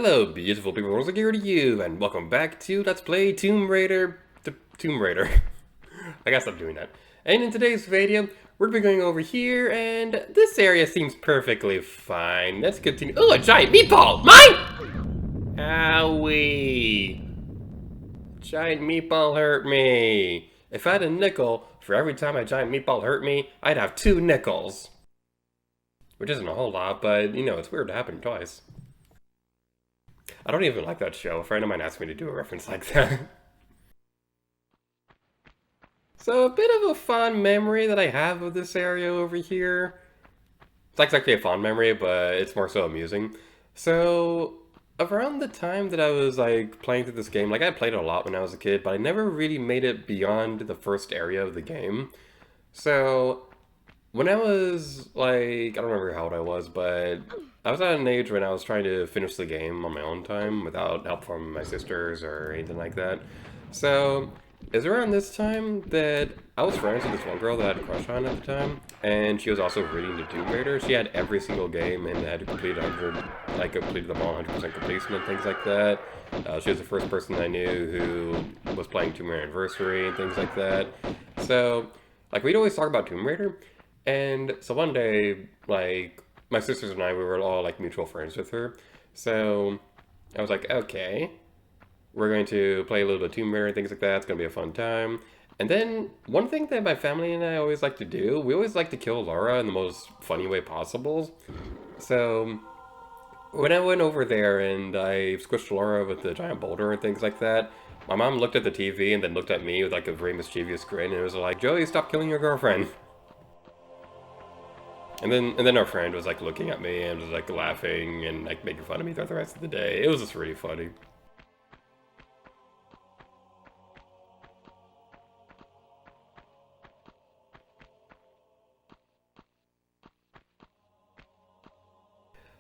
Hello, beautiful people. Once again to you, and welcome back to Let's Play Tomb Raider. Tomb Raider. I gotta stop doing that. And in today's video, we're gonna be going over here, and this area seems perfectly fine. Let's continue. Oh, a giant meatball! Mine! Owie! Giant meatball hurt me. If I had a nickel for every time a giant meatball hurt me, I'd have 2 nickels. Which isn't a whole lot, but you know, it's weird to happen twice. I don't even like that show. A friend of mine asked me to do a reference like that. So a bit of a fond memory that I have of this area over here. It's like actually a fond memory, but it's more so amusing. So around the time that I was like playing through this game, like I played it a lot when I was a kid, but I never really made it beyond the first area of the game. So when I was like, I don't remember how old I was, but I was at an age when I was trying to finish the game on my own time without help from my sisters or anything like that. So it was around this time that I was friends with this one girl that I had a crush on at the time, and she was also reading the Tomb Raider. She had every single game and had completed 100, like completed them all 100% completion and things like that. She was the first person I knew who was playing Tomb Raider Anniversary and things like that. So, like, we'd always talk about Tomb Raider. And so one day, like, my sisters and I, we were all, like, mutual friends with her. So I was like, okay, we're going to play a little bit of Tomb Raider and things like that. It's going to be a fun time. And then one thing that my family and I always like to do, we always like to kill Laura in the most funny way possible. So when I went over there and I squished Laura with the giant boulder and things like that, my mom looked at the TV and then looked at me with, like, a very mischievous grin and it was like, Joey, stop killing your girlfriend. And then our friend was like looking at me and was like laughing and like making fun of me throughout the rest of the day. It was just really funny.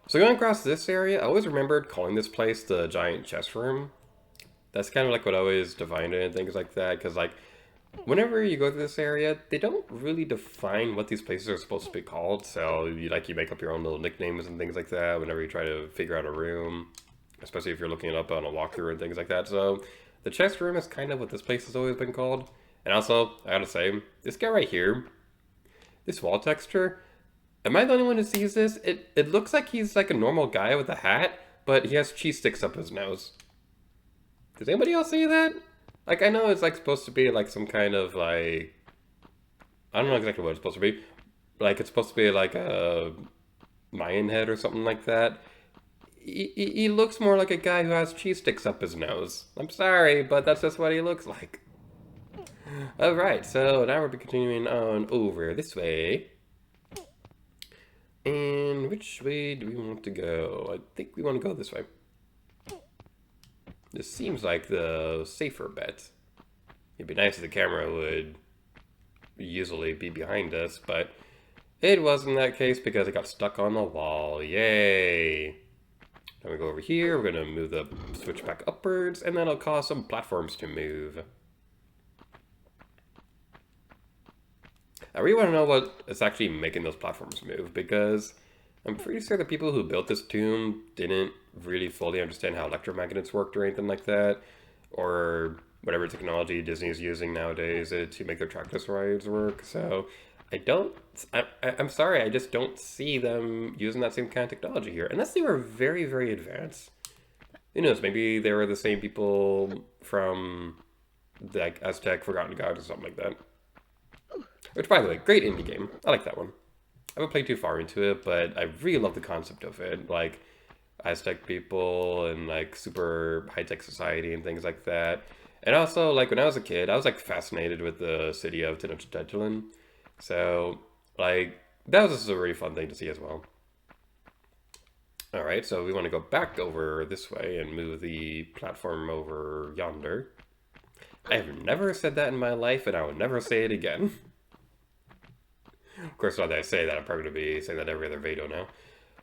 So going across this area, I always remembered calling this place the giant chess room. That's kind of like what I always defined it and things like that. Because like whenever you go to this area, they don't really define what these places are supposed to be called. So you make up your own little nicknames and things like that whenever you try to figure out a room, especially if you're looking it up on a walkthrough and things like that. So the chest room is kind of what this place has always been called. And also, I gotta say, this guy right here, this wall texture, am I the only one who sees this? It looks like he's like a normal guy with a hat, but he has cheese sticks up his nose. Does anybody else see that? Like, I know it's like supposed to be like some kind of like, I don't know exactly what it's supposed to be. Like, it's supposed to be like a Mayan head or something like that. He looks more like a guy who has cheese sticks up his nose. I'm sorry, but that's just what he looks like. Alright, so now we'll be continuing on over this way. And which way do we want to go? I think we want to go this way. This seems like the safer bet. It'd be nice if the camera would usually be behind us, but it wasn't that case because it got stuck on the wall. Yay! Now we go over here, we're going to move the switch back upwards, and that'll cause some platforms to move. I really want to know what is actually making those platforms move, because I'm pretty sure the people who built this tomb didn't really fully understand how electromagnets worked or anything like that, or whatever technology Disney is using nowadays to make their trackless rides work. So I'm sorry, I just don't see them using that same kind of technology here, unless they were very, very advanced. Who knows, maybe they were the same people from like Aztec Forgotten Gods or something like that. Which, by the way, great indie game. I like that one. I haven't played too far into it, but I really love the concept of it. Like, Aztec people and, like, super high-tech society and things like that. And also, like, when I was a kid, I was, like, fascinated with the city of Tenochtitlan. So, like, that was just a really fun thing to see as well. Alright, so we want to go back over this way and move the platform over yonder. I have never said that in my life, and I will never say it again. Of course, now that I say that, I'm probably going to be saying that every other video now.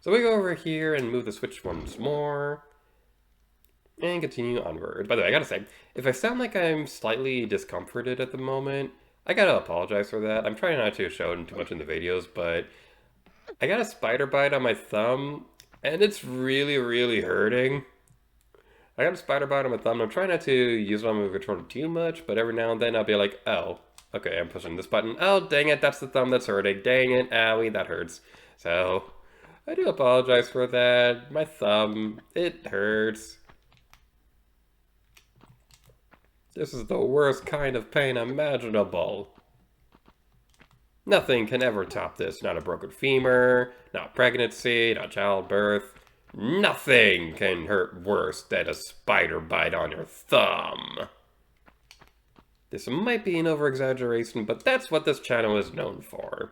So we go over here and move the switch once more. And continue onward. By the way, I gotta say, if I sound like I'm slightly discomforted at the moment, I gotta apologize for that. I'm trying not to show it too much in the videos, but I got a spider bite on my thumb, and it's really, really hurting. I got a spider bite on my thumb. I'm trying not to use it on my controller too much, but every now and then I'll be like, oh, okay, I'm pushing this button. Oh, dang it, that's the thumb that's hurting. Dang it, owie, that hurts. So, I do apologize for that. My thumb, it hurts. This is the worst kind of pain imaginable. Nothing can ever top this. Not a broken femur, not pregnancy, not childbirth. Nothing can hurt worse than a spider bite on your thumb. This might be an over-exaggeration, but that's what this channel is known for.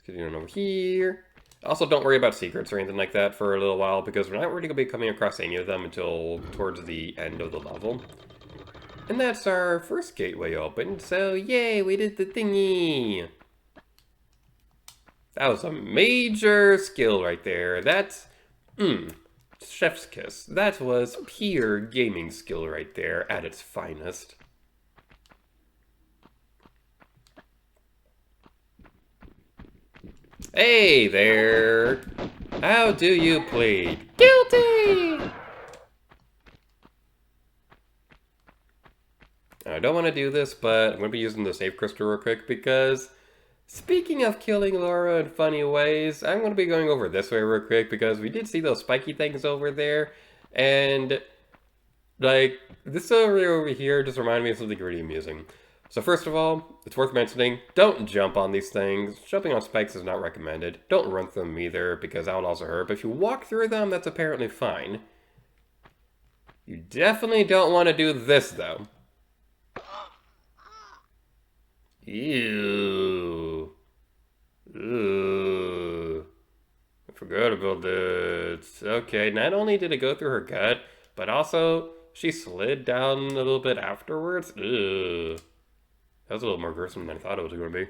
Let's get on over here. Also, don't worry about secrets or anything like that for a little while, because we're not really going to be coming across any of them until towards the end of the level. And that's our first gateway open, so yay, we did the thingy! That was a major skill right there. That's, chef's kiss. That was pure gaming skill right there at its finest. Hey there! How do you plead? Guilty! I don't want to do this, but I'm going to be using the save crystal real quick because speaking of killing Laura in funny ways, I'm going to be going over this way real quick because we did see those spiky things over there, and like this area over here just reminded me of something really amusing. So first of all, it's worth mentioning, don't jump on these things. Jumping on spikes is not recommended. Don't run through them either because that would also hurt, but if you walk through them, that's apparently fine. You definitely don't want to do this though. Ew. Ooh. I forgot about that. Okay, not only did it go through her gut, but also she slid down a little bit afterwards. Ew. That was a little more gruesome than I thought it was going to be.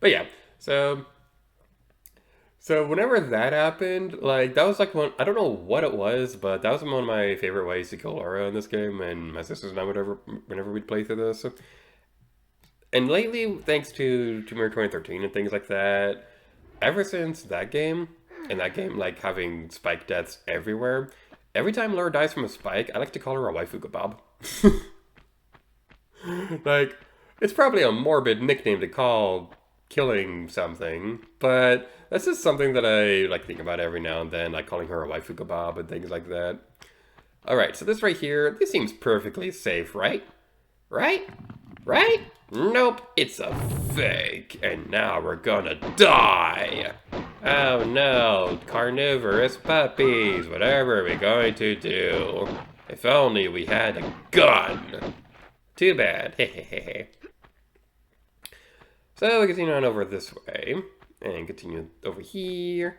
But yeah, so whenever that happened, like, that was like one, I don't know what it was, but that was one of my favorite ways to kill Laura in this game, and my sisters and I would whenever we'd play through this. And lately, thanks to Tomb Raider 2013 and things like that, ever since that game, and that game like having spike deaths everywhere, every time Laura dies from a spike, I like to call her a waifu kebab. Like, it's probably a morbid nickname to call killing something, but that's just something that I like think about every now and then, like calling her a waifu kebab and things like that. Alright, so this right here, this seems perfectly safe, right? Right? Right? Nope, it's a fake, and now we're gonna die! Oh no, carnivorous puppies, whatever are we going to do? If only we had a gun! Too bad, hehehe. So we continue on over this way, and continue over here.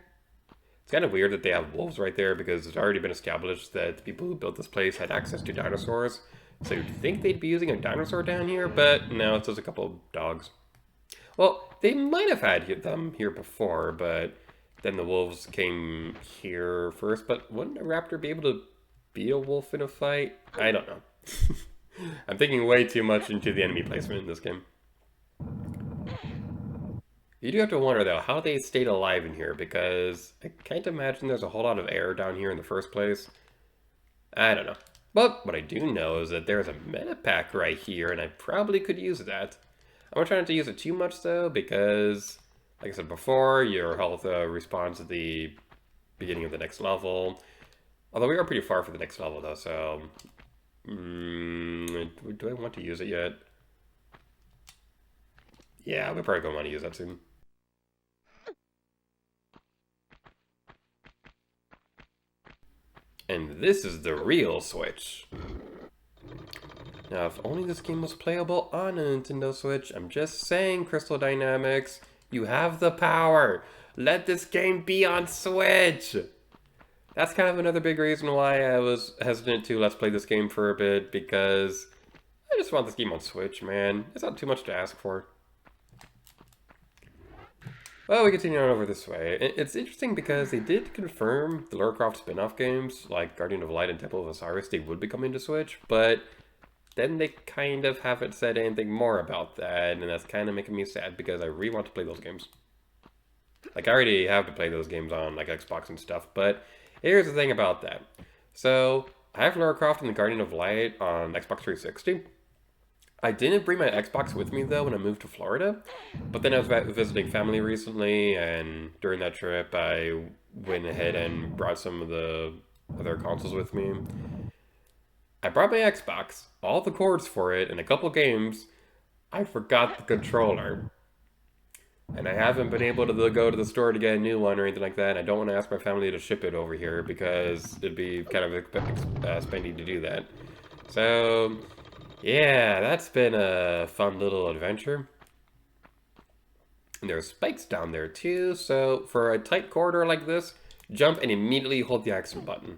It's kind of weird that they have wolves right there because it's already been established that the people who built this place had access to dinosaurs. So you'd think they'd be using a dinosaur down here, but no, it's just a couple of dogs. Well, they might have had them here before, but then the wolves came here first. But wouldn't a raptor be able to beat a wolf in a fight? I don't know. I'm thinking way too much into the enemy placement in this game. You do have to wonder, though, how they stayed alive in here, because I can't imagine there's a whole lot of air down here in the first place. I don't know. But what I do know is that there's a meta pack right here, and I probably could use that. I'm not trying not to use it too much, though, because, like I said before, your health responds at the beginning of the next level. Although we are pretty far for the next level, though, so... do I want to use it yet? Yeah, we're probably going to want to use that soon. And this is the real Switch. Now, if only this game was playable on a Nintendo Switch, I'm just saying, Crystal Dynamics, you have the power. Let this game be on Switch. That's kind of another big reason why I was hesitant to let's play this game for a bit, because I just want this game on Switch, man. It's not too much to ask for. Well, we continue on over this way. It's interesting because they did confirm the Lara Croft spin-off games, like Guardian of Light and Temple of Osiris, they would be coming to Switch, but then they kind of haven't said anything more about that, and that's kind of making me sad because I really want to play those games. Like, I already have to play those games on, like, Xbox and stuff, but here's the thing about that. So, I have Lara Croft and the Guardian of Light on Xbox 360. I didn't bring my Xbox with me though when I moved to Florida, but then I was visiting family recently, and during that trip I went ahead and brought some of the other consoles with me. I brought my Xbox, all the cords for it, and a couple games. I forgot the controller. And I haven't been able to go to the store to get a new one or anything like that. I don't want to ask my family to ship it over here because it'd be kind of expensive to do that. So, yeah, that's been a fun little adventure. And there's spikes down there too, so for a tight corridor like this, jump and immediately hold the action button.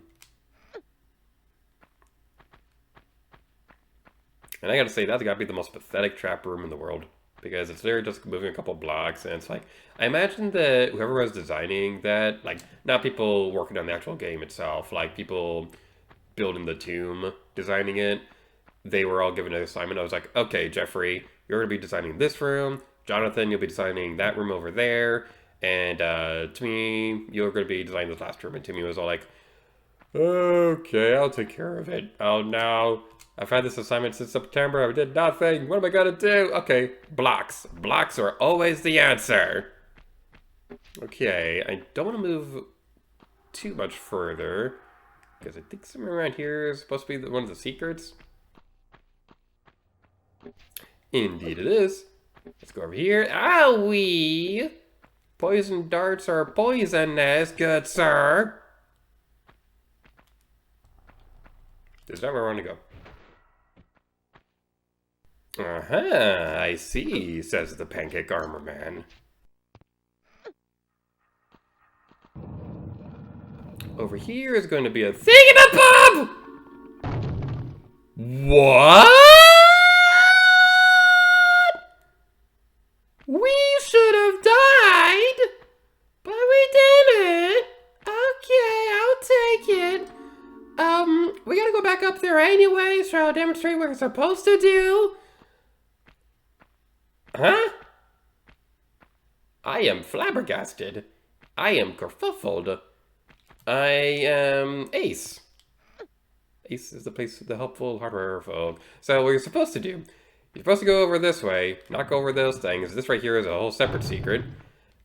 And I gotta say, that's gotta be the most pathetic trap room in the world. Because it's literally just moving a couple blocks, and it's like, I imagine that whoever was designing that, like, not people working on the actual game itself, like people building the tomb, designing it, they were all given an assignment. I was like, okay, Jeffrey, you're gonna be designing this room, Jonathan, you'll be designing that room over there, and Timmy, you're gonna be designing this last room. And Timmy was all like, okay, I'll take care of it. Oh no. I've had this assignment since September. I did nothing. What am I gonna do? Okay, blocks. Blocks are always the answer. Okay, I don't want to move too much further because I think somewhere around here is supposed to be one of the secrets. Indeed it is. Let's go over here. Owie! Poison darts are poisonous, good sir. Is that where I want to go? Uh-huh, I see, says the Pancake Armor Man. Over here is going to be a thingamabob! What? We should have died, but we didn't. Okay, I'll take it. We gotta go back up there anyway, so I'll demonstrate what we're supposed to do. Huh? I am flabbergasted. I am kerfuffled. I am Ace. Ace is the place for the helpful hardware folk. So what you're supposed to do, you're supposed to go over this way, not go over those things. This right here is a whole separate secret.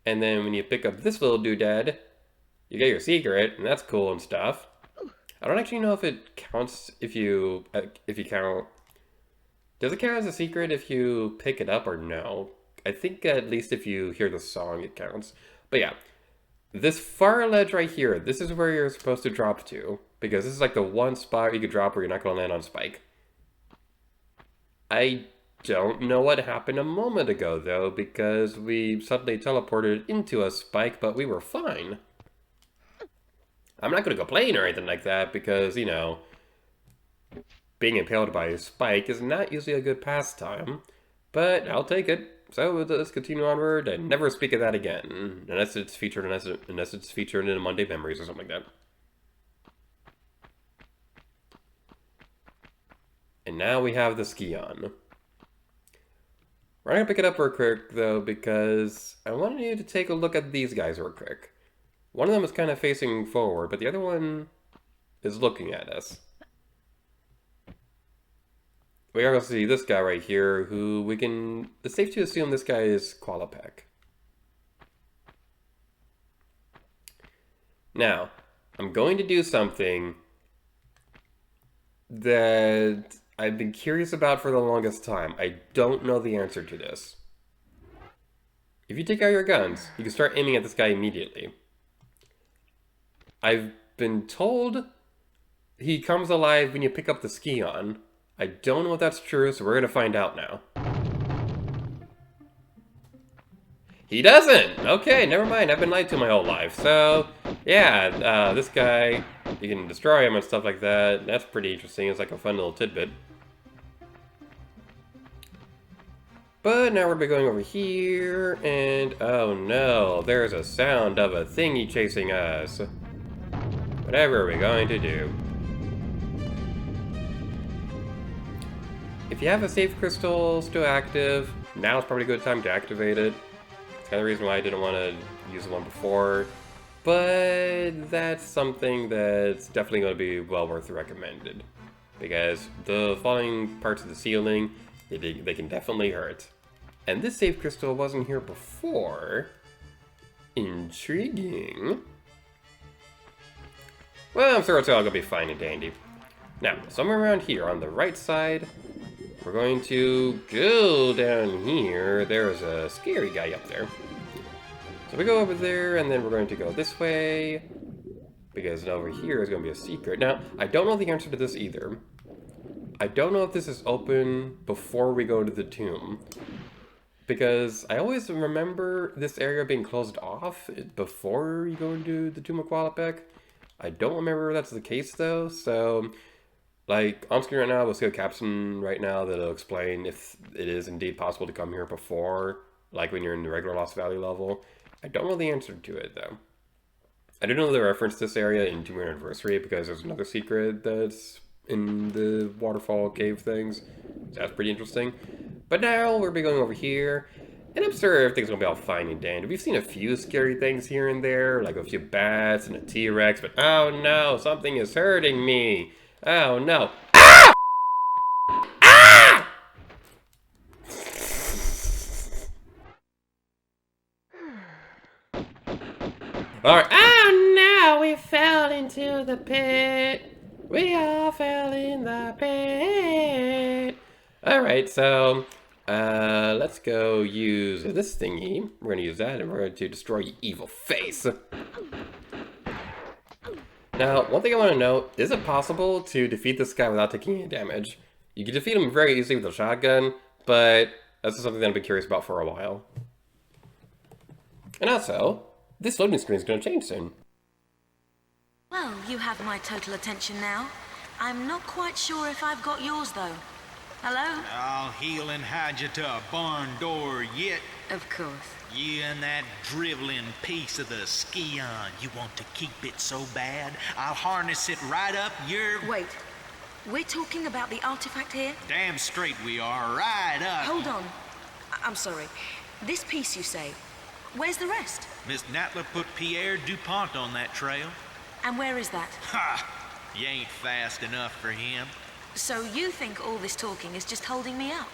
And then when you pick up this little doodad, you get your secret, and that's cool and stuff. I don't actually know if it counts if you count. Does it count as a secret if you pick it up or no? I think at least if you hear the song, it counts. But yeah, this far ledge right here, this is where you're supposed to drop to. Because this is like the one spot you could drop where you're not going to land on Spike. I don't know what happened a moment ago, though, because we suddenly teleported into a Spike, but we were fine. I'm not going to complain or anything like that, because, you know, being impaled by a spike is not usually a good pastime, but I'll take it. So let's continue onward and never speak of that again, unless it's featured in Monday Memories or something like that. And now we have the ski on. We're not gonna pick it up real quick though, because I wanted you to take a look at these guys real quick. One of them is kind of facing forward, but the other one is looking at us. We also see this guy right here, who it's safe to assume this guy is Qualopec. Now, I'm going to do something that I've been curious about for the longest time. I don't know the answer to this. If you take out your guns, you can start aiming at this guy immediately. I've been told he comes alive when you pick up the ski on. I don't know if that's true, so we're going to find out now. He doesn't! Okay, never mind. I've been lied to my whole life. So, yeah, this guy, you can destroy him and stuff like that. That's pretty interesting. It's like a fun little tidbit. But now we're going to be going over here, and oh no, there's a sound of a thingy chasing us. Whatever are we going to do? If you have a safe crystal still active, now's probably a good time to activate it. It's kind of the reason why I didn't want to use the one before. But that's something that's definitely going to be well worth recommended. Because the falling parts of the ceiling, they can definitely hurt. And this save crystal wasn't here before. Intriguing. Well, I'm sure it's all going to be fine and dandy. Now, somewhere around here on the right side, we're going to go down here. There's a scary guy up there. So we go over there, and then we're going to go this way, because over here is going to be a secret. Now, I don't know the answer to this either. I don't know if this is open before we go to the tomb, because I always remember this area being closed off before you go into the Tomb of Qualopec. I don't remember if that's the case, though, so... Like, on screen right now, we'll see a caption right now that'll explain if it is indeed possible to come here before, like when you're in the regular Lost Valley level. I don't know the answer to it, though. I do know they referenced this area in 2 Year Anniversary because there's another secret that's in the waterfall cave things. So that's pretty interesting. But now we'll be going over here, and I'm sure everything's gonna be all fine and dandy. We've seen a few scary things here and there, like a few bats and a T-Rex, but oh no, something is hurting me. Oh no. Ah! Ah! Alright. Oh no, we fell into the pit. We all fell in the pit. Alright, so let's go use this thingy. We're gonna use that and we're going to destroy your evil face. Now, one thing I want to note, is it possible to defeat this guy without taking any damage? You can defeat him very easily with a shotgun, but that's something that I've been curious about for a while. And also, this loading screen is going to change soon. Well, you have my total attention now. I'm not quite sure if I've got yours, though. Hello? I'll heel and hide you to a barn door yet. Of course. You and that driveling piece of the ski-on. You want to keep it so bad, I'll harness it right up your... Wait. We're talking about the artifact here? Damn straight we are, right up. Hold on. I'm sorry. This piece, you say. Where's the rest? Miss Natla put Pierre DuPont on that trail. And where is that? Ha! You ain't fast enough for him. So you think all this talking is just holding me up?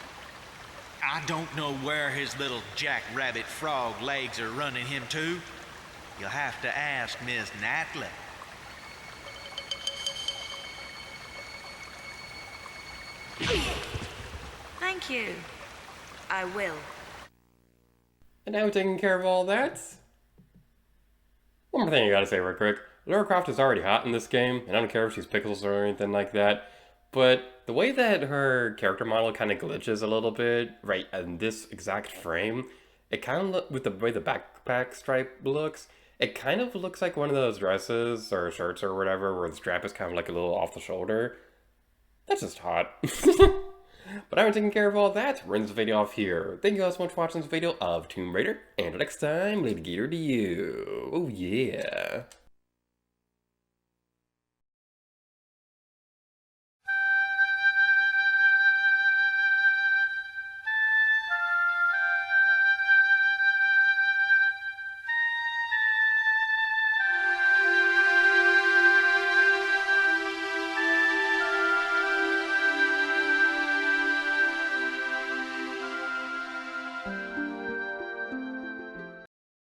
I don't know where his little jackrabbit frog legs are running him to. You'll have to ask Miss Natla. Thank you. I will. And now we're taking care of all that. One more thing I gotta say real quick. Lara Croft is already hot in this game, and I don't care if she's pickles or anything like that. But the way that her character model kind of glitches a little bit, right in this exact frame, it kind of with the way the backpack stripe looks, it kind of looks like one of those dresses or shirts or whatever where the strap is kind of like a little off the shoulder. That's just hot. But I'm taking care of all that. We're ending this video off here. Thank you guys so much for watching this video of Tomb Raider. And until next time, Lady Gator to you. Oh yeah.